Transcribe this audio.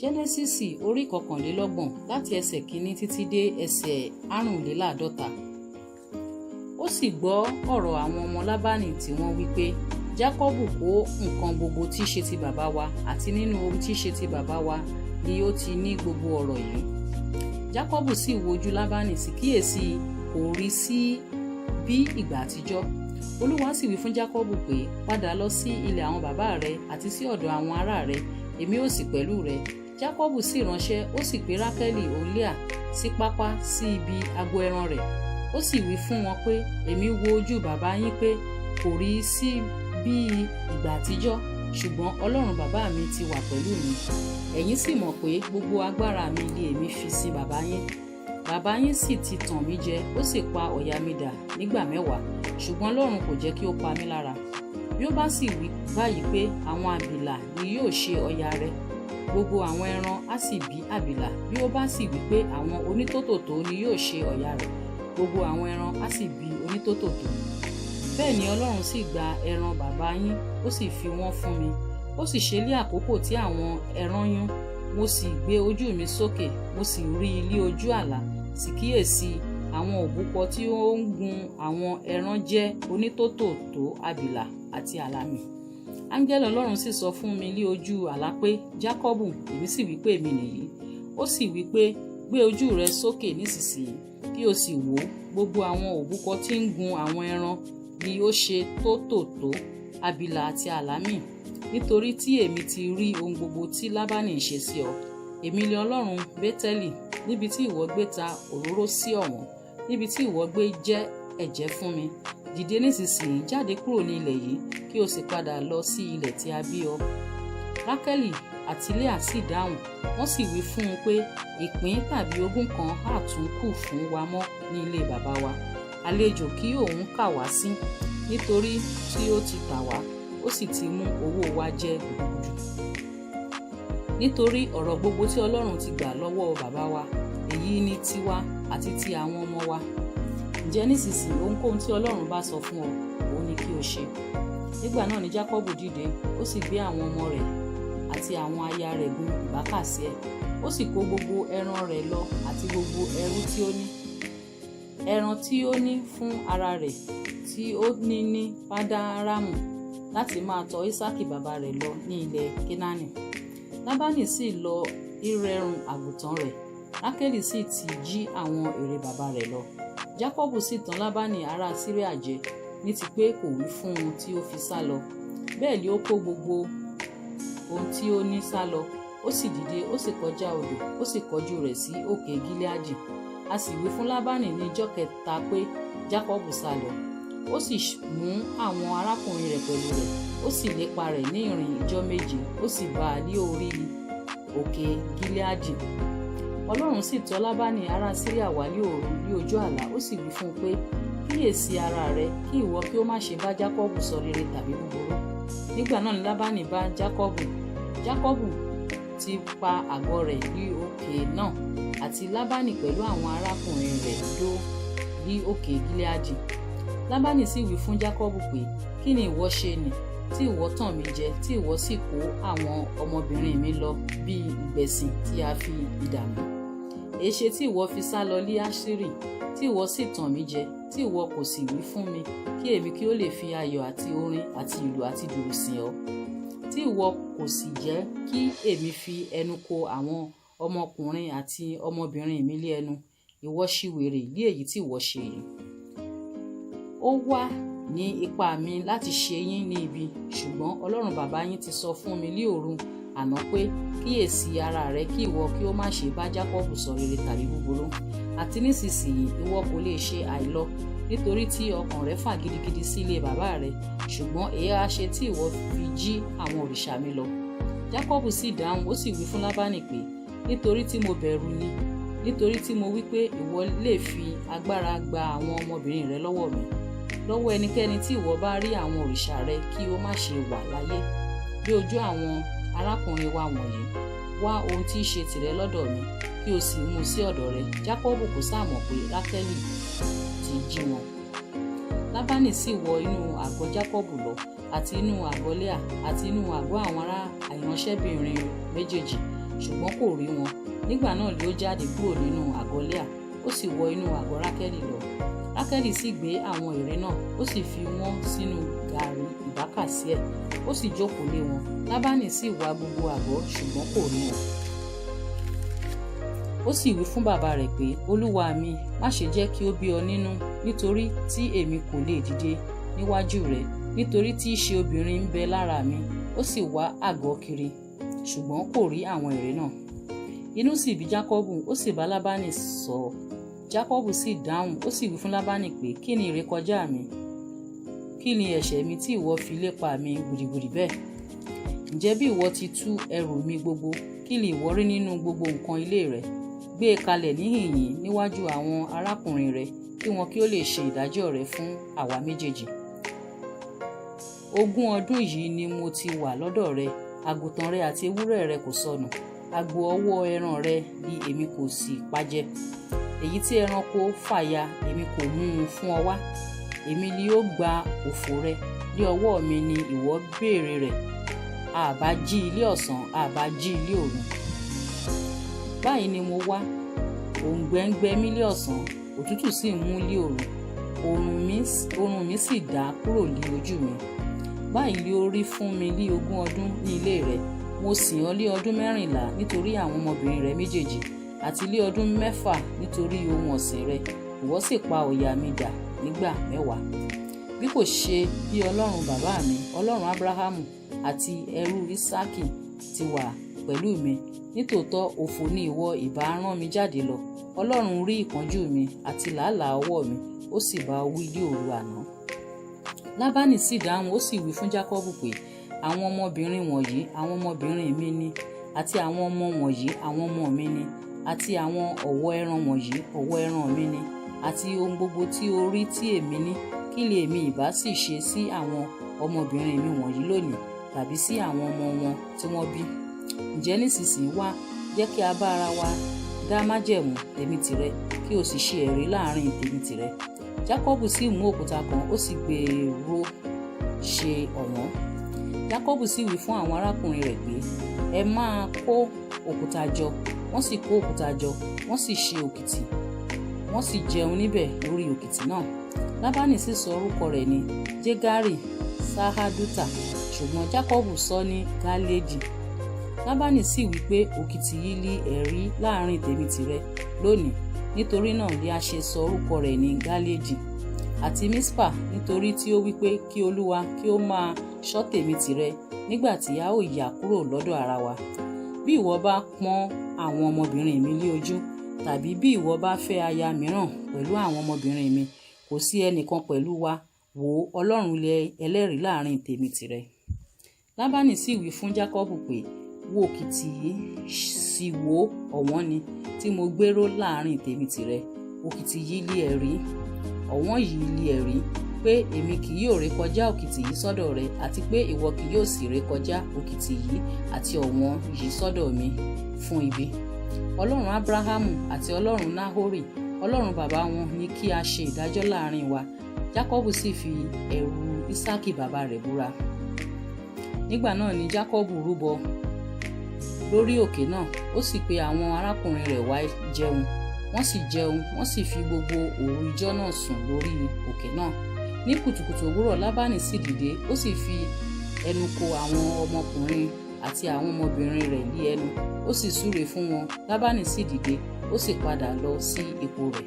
Jẹ́nẹ́sísì orí 21 láti ẹsẹ̀ 1 títí dé ẹsẹ̀ 45. Ó sì gbọ́ ọ̀rọ̀ àwọn ọmọ Lábánì tí wọ́n wí pé, Jákọ́bù kó nǹkan gbogbo tí í ṣe ti bàbá wa, àti nínú ohun tí í ṣe ti bàbá wa ni ó ti ní gbogbo ọ̀rọ̀ yìí. Jákọ́bù sì wojú Lábánì, sì kíyèsí kò rí sí bí ìgbà àtijọ́. Olúwa sì wí fún Jákọ́bù pé, padà lọ sí ilẹ̀ àwọn bàbá rẹ àti sí ọ̀dọ̀ àwọn ará rẹ, èmi ó sì pẹ̀lú rẹ. Jákọ́bù sì ránṣẹ́, ó sì gbé Rákélì òun Léà sí pápá sí ibi agbo ẹran rẹ̀. Ó sì wí fún wọn pé, èmi wo ojú bàbá yín pé kò rí sí bí ìgbà àtijọ́, ṣùgbọ́n Ọlọ́run bàbá mi ti wà pẹ̀lú mi. Ẹ̀yin sì mọ̀ pé gbogbo agbára mi ni èmi fi sí bàbá yín. Bàbá yín sì ti tàn mí jẹ, ó sì pa ọ̀yà mi dà nígbà 10, ṣùgbọ́n Ọlọ́run kò jẹ́ kí ó pa mí lára. Bí ó bá sì wí báyìí pé àwọn àbìlà ni yóò ṣe ọ̀yà rẹ, gbogbo àwọn ẹran á sì bí àbìlà. Bí ó bá sì wí pé àwọn onítòtòtò ni yóò ṣe ọ̀yà rẹ̀, gbogbo àwọn ẹran á sì bí onítòtòtò. Bẹ́ẹ̀ ni Ọlọ́run sì gba ẹran bàbá yín, ó sì fi wọ́n fún mi. Ó sì ṣe ní àkókò tí àwọn ẹran yún, mo sì gbé ojú mi sókè, mo sì rí ilé ojú àlá, sì kíyèsí àwọn òbúkọ tí ó ń gun àwọn ẹran jẹ́ onítòtòtò, àbìlà àti àlàmì. Áńgẹ́lì Ọlọ́run sì sọ fún mi ní ojú àlá pé, Jákọ́bù, èmi sì wí pé èmi nìyí. Ó sì wí pé, gbé ojú rẹ sókè nísinsìnyí, kí o sì wò, gbogbo àwọn òbúkọ tí ń gun àwọn ẹran ni ó ṣe tótòtò, àbìlà àti àlàmì. Nítorí tí èmi ti rí ohun gbogbo tí Lábánì ń ṣe sí ọ. Èmi ni Ọlọ́run Bẹ́tẹ́lì, níbi tí ìwọ gbé ta òróró sí ọ̀wọ́n, níbi tí ìwọ gbé jẹ́ ẹ̀jẹ́ fún mi. Dìde nísinsìnyí, jáde kúrò ní ilẹ̀ yìí, kí o sì padà lọ sí ilẹ̀ tí a bí ọ. Rákélì àti Léà sì dáhùn, wọ́n sì wí fún un pé, ìpín tàbí ogún kan á tún kù fún wa mọ́ ní ilé bàbá wa. Àlejò kí òun kà wá sí, nítorí tí ó ti tà wá, ó sì ti mú owó wa jẹ gbùdùgbùdù. Nítorí ọ̀rọ̀ gbogbo tí Ọlọ́run ti gbà lọ́wọ́ bàbá wa, èyí ni tiwa àti ti àwọn ọmọ wa. Ǹjẹ́ nísinsìnyí ohunkóhun tí Ọlọ́run bá sọ fún ọ, òun ni kí o ṣe. Nígbà náà ni Jákọ́bù dìde, ó sì gbé àwọn ọmọ rẹ̀ àti àwọn aya rẹ̀ gun ìbákasíẹ̀. Ó sì kó gbogbo ẹran rẹ̀ lọ àti gbogbo ẹrú tí ó ní. Ẹran tí ó ní fún ara rẹ̀ tí ó ní Pádánáràmù, láti máa tọ̀ Ísákì bàbá rẹ̀ lọ ní ilẹ̀ Kénáánì. Lábánì sì lọ ìrẹ̀rùn àgùntàn rẹ̀, Rákélì sì ti jí àwọn ère bàbá rẹ̀ lọ. Jákọ́bù sì tàn Lábánì ará Síríà jẹ, ní ti pé kò wí fún un tí ó fi sá lọ. Bẹ́ẹ̀ ni ó kó gbogbo ohun tí ó ní sá lọ. Ó sì dìde, ó sì kọjá odò, ó sì kọjú rẹ̀ sí òkè Gíleádì. A sì wí fún Lábánì ní ijọ́ kẹta pé Jákọ́bù sá lọ. Ó sì mú àwọn arákùnrin rẹ̀ pẹ̀lú rẹ̀, ó sì lépa rẹ̀ ní ìrìn ijọ́ 7, ó sì bá a lé orí òkè Gíleádì. Ọlọ́run sì tọ̀ Lábánì ará Síríà wá ní òru ní ojú àlá, ó sì wí fún un pé, kíyèsí ara rẹ, kí ìwọ kí ó má ṣe bá Jákọ́bù sọ rere tàbí búburú. Nígbà náà ni Lábánì bá Jákọ́bù ti pa àgọ́ rẹ̀ ní òkè náà, àti Lábánì pẹ̀lú àwọn arákùnrin rẹ̀ dó ní òkè Gíleádì. Lábánì sì wí fún Jákọ́bù pé, kí ni ìwọ ṣe nì, tí ìwọ tàn mí jẹ, tí ìwọ sì kó àwọn ọmọbìnrin mi lọ bí ìgbẹ̀sìn tí a fi idà mú? Èéṣe tí ìwọ fi sá lọ lí Aṣírí, tí ìwọ sì tàn mí jẹ, tí ìwọ kò sì wí fún mi, kí èmi kí ó lè fi ayọ̀ àti orin àti ìlù àti dùrù sìn ọ́? Tí ìwọ kò sì jẹ́ kí èmi fi ẹnu ko àwọn ọmọkùnrin àti ọmọbìnrin mi lé ẹnu, ìwọ ṣìwèrè ní èyí tí ìwọ ṣe yìí. Ó wà ní ipá mi láti ṣe yín ní ibi, ṣùgbọ́n Ọlọ́run bàbá yín ti sọ fún mi ní òru àná pé, kíyèsí ara rẹ, kí ìwọ kí ó má ṣe bá Jákọ́bù sọ rere tàbí búburú. Àti nísinsìnyí ìwọ kò lè ṣe àìlọ, nítorí tí ọkàn rẹ fà gidigidi sí ilé bàbá rẹ. Ṣùgbọ́n èéha ṣe tí ìwọ fi jí àwọn òrìṣà mi lọ? Jákọ́bù sì dáhùn, ó sì wí fún Lábánì pé, nítorí tí mo bẹ̀rù ni, nítorí tí mo wí pé ìwọ lè fi agbára gba àwọn ọmọbìnrin rẹ lọ́wọ́ mi. Lọ́wọ́ ẹnikẹ́ni tí ìwọ bá rí àwọn òrìṣà rẹ, kí ó má ṣe wà láyé. Bí ojú àwọn arákùnrin wa wọ̀nyí, wá ohun tí í ṣe tìrẹ lọ́dọ̀ mi, kí o sì mú sí ọ̀dọ̀ rẹ. Jákọ́bù kò sá mọ̀ pé Rákélì ti jí wọn. Lábánì sì wọ inú àgọ́ Jákọ́bù lọ, àti inú àgọ́ Léà, àti inú àgọ́ àwọn ará ìránṣẹ́bìnrin méjèèjì. ṣùgbọ́n kò rí wọn. Nígbà náà ló jáde kúrò nínú àgọ́ Léà, ó sì wọ inú àgọ́ Rákélì lọ. Rákélì sì gbé àwọn ère náà, ó sì fi wọ́n sínú gàárì ìbákasíẹ̀, ó sì jókòó lé wọn. Lábánì sì wá gbogbo àgọ́, ṣùgbọ́n kò rí wọn. Ó sì wí fún bàbá rẹ̀ pé, olúwa mi, má ṣe jẹ́ kí ó bí ọ nínú, nítorí tí èmi kò lè dìde níwájú rẹ̀, nítorí tí í ṣe obìnrin ń bẹ lára mi. Ó sì wá àgọ́ kiri, ṣùgbọ́n kò rí àwọn ère náà. Inú sì bí Jákọ́bù, ó sì bá Lábánì sọ. Jákọ́bù sì dáhùn, ó sì wí fún Lábánì pé, kí ni ìrékọjá mi? Kí ni ẹ̀ṣẹ̀ mi tí ìwọ fi lépa mi gbùdìgbùdì bẹ́ẹ̀? Ǹjẹ́ bí ìwọ ti tú ẹrù mi gbogbo, kí ni ìwọ rí nínú gbogbo nǹkan ilé rẹ? Gbé e kalẹ̀ níhìn-ín níwájú àwọn arákùnrin rẹ, kí wọn kí ó lè ṣe ìdájọ́ rẹ fún àwa méjèèjì. 20 ọdún yìí ni mo ti wà lọ́dọ̀ rẹ, àgùntàn rẹ àti ewúrẹ́ rẹ kò sọnù, agbo ọwọ́ ẹran rẹ ni èmi kò sì pajẹ. Èyí tí ẹranko fàya èmi kò mú un fún ọ wá. Èmi ni ó gba òfò rẹ, ní ọwọ́ mi ni ìwọ béèrè rẹ̀. Àbá jí ilé ọ̀sán, àbá jí ilé òru. Báyìí ni mo wá, òǹgbẹ ń gbẹ mí lé ọ̀sán, òtútù sì ń mú lé òru. Oorun mi sì dá kúrò ní ojú mi. Báyìí ni ó rí fún mi ní 20 ọdún ní ilé rẹ. Mo sìn ọ́ lé ọdún 14 nítorí àwọn ọmọbìnrin rẹ méjèèjì, àti lé ọdún 6 nítorí ohun ọ̀sìn rẹ. Ìwọ sì pa òyà mi dà nígbà 10. Bí kò ṣe bí Ọlọ́run bàbá mi, Ọlọ́run Ábúráhámù àti ẹrú Ísákì ti wà pẹ̀lú mi, nítòótọ́ òfò ni ìwọ ìbá rán mi jáde lọ. Ọlọ́run rí ìpọ́njú mi àti làálàá ọwọ́ mi, ó sì bá wí ní òru àná. Lábánì sì dáhùn, ó sì wí fún Jákọ́bù pé, àwọn ọmọbìnrin wọ̀nyí àwọn ọmọbìnrin mi ni, àti àwọn ọmọ wọ̀nyí àwọn ọmọ mi ni, àti àwọn ọ̀wọ́ ẹran wọ̀nyí ọ̀wọ́ ẹran mi ni, àti ohun gbogbo tí o rí tí èmi ní. Kí lè èmi ìbá sì ṣe sí àwọn ọmọbìnrin mi wọ̀nyí lónìí, tàbí sí àwọn ọmọ wọn tí wọ́n bí? Ǹjẹ́ nísinsìnyí wá, jẹ́ kí a bá ara wa dá májẹ̀mú tèmi tìrẹ, kí o sì ṣe ẹ̀rí láàrin tèmi tìrẹ. Jákọ́bù sì mú òkúta kan, ó sì gbèrò ṣe ọ̀wọ́n. Jákọ́bù sì wí fún àwọn arákùnrin rẹ̀ pé, ẹ máa kó òkúta jọ. Wọ́n sì kó òkúta jọ, wọ́n sì ṣe òkìtì, wọ́n sì jẹun níbẹ̀ lórí òkìtì náà. Lábánì sì sọ orúkọ rẹ̀ ní Jégárì Sáhádútà, ṣùgbọ́n Jákọ́bù sọ ní Gálẹ́dì. Lábánì sì wí pé, òkìtì yìí lí ẹ̀rí láàrin tèmi tìrẹ lónìí. Nítorí náà ni a ṣe sọ orúkọ rẹ̀ ní Gálẹ́dì. Àti Mísípà, nítorí tí ó wí pé kí Olúwa kí ó máa ṣọ́ tèmi tìrẹ nígbà tí a ó yà kúrò lọ́dọ̀ ara wa. Bí ìwọ bá pọ́n àwọn ọmọbìnrin mi lé ojú, tàbí bí ìwọ bá fẹ́ aya mìíràn pẹ̀lú àwọn ọmọbìnrin mi, kò sí ẹnìkan pẹ̀lú wa. Wò ó, Ọlọ́run lẹ ẹlẹ́rìí láàrin tèmi tìrẹ. Lábánì sì wí fún Jákọ́bù pé, wo òkìtì yìí, sì wò ọ̀wọ́n ni tí mo gbéró láàrin tèmi tìrẹ. Òkìtì yìí lé ẹ̀rí, ọ̀wọ́n yìí lé ẹ̀rí, pé èmi kì yóò rékọjá òkìtì yìí sọ́dọ̀ rẹ, àti pé ìwọ kì yóò sì rékọjá òkìtì yìí àti ọ̀wọ́n yìí sọ́dọ̀ mi fún ibi. Ọlọ́run Ábúráhámù àti Ọlọ́run Náhórì, Ọlọ́run bàbá wọn, ní kí a ṣe ìdájọ́ láàrin wa. Jákọ́bù sì fi ẹ̀rù Ísákì bàbá rẹ̀ búra. Nígbà náà ni Jákọ́bù rúbọ lórí òkè náà, ó sì pe àwọn arákùnrin rẹ̀ wá jẹun. Wọ́n sì jẹun, wọ́n sì fi gbogbo òru ijọ́ náà sùn lórí òkè náà. Ní kùtùkùtù òwúrọ̀ Lábánì sì dìde, ó sì fi ẹnu ko àwọn ọmọkùnrin àti àwọn ọmọbìnrin rẹ̀ lé ẹnu, ó sì súre fún wọn. Lábánì sì dìde, ó sì padà lọ sí ipò rẹ̀.